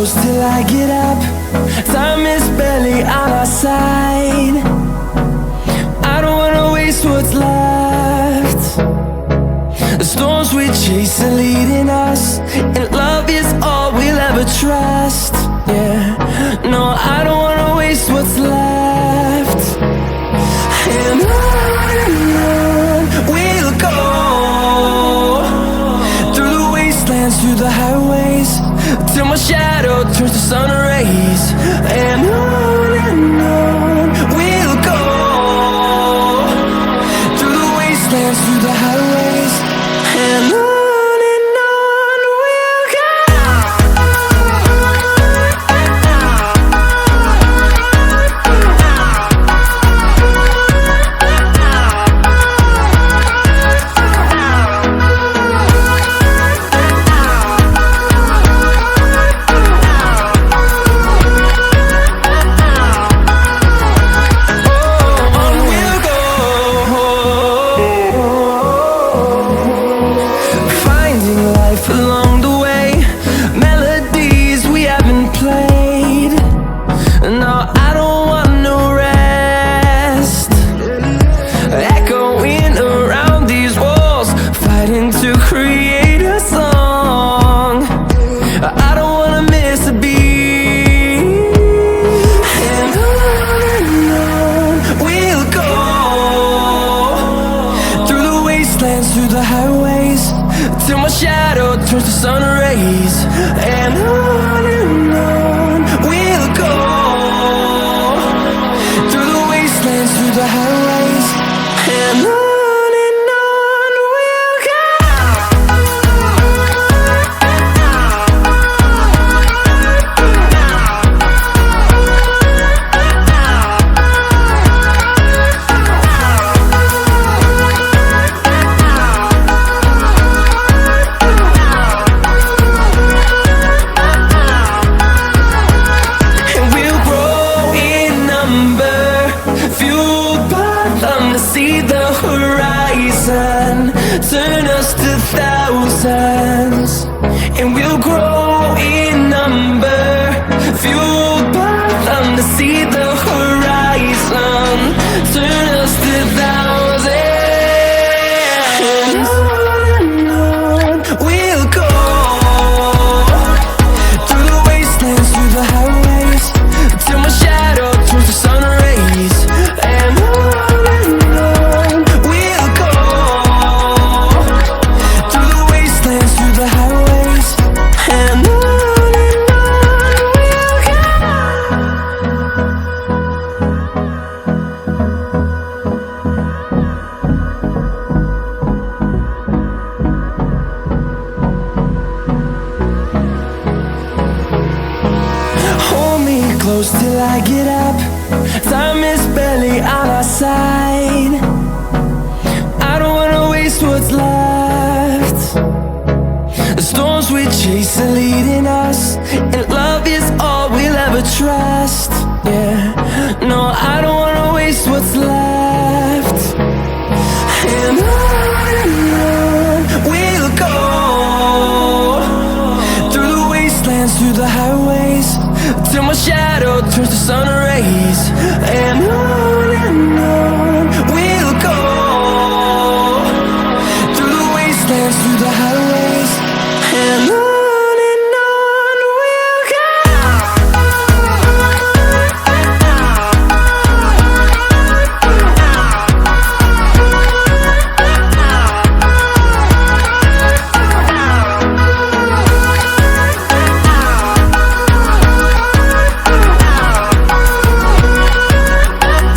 close till I get up. Time is barely on our side. I don't wanna waste what's left. The storms we chase are leading us, and love is all we'll ever trust. Yeah, no, I don't wanna waste what's left. And on we'll go, through the wastelands, through the highways, till my shadow turns to sun rays. And on we'll go, through the wastelands, through the highways, and on. Along the way, melodies we haven't played. No, I don't want no rest. Echoing around these walls, fighting to create a song. I don't wanna miss a beat. And on we'll go, through the wastelands, through the highways, till my shadow turns to sun rays. And on we'll go, through the wastelands, through the highways, and on we'll go. See the horizon, turn us to thousands, and we'll grow in number, fueled by them to see the horizon, turn us to thousands. And on we'll go, through the wastelands, through the highways, till my shadow turns to sun rays. And close till I get up. Time is barely on our side. I don't wanna waste what's left. The storms we chase are leading us, and love is all we'll ever trust. Yeah, no, I don't wanna waste what's left. And on we'll go, through the wastelands, through the highways, till my shadow turns to sun rays. And on we'll go, through the wastelands, through the highways, and on.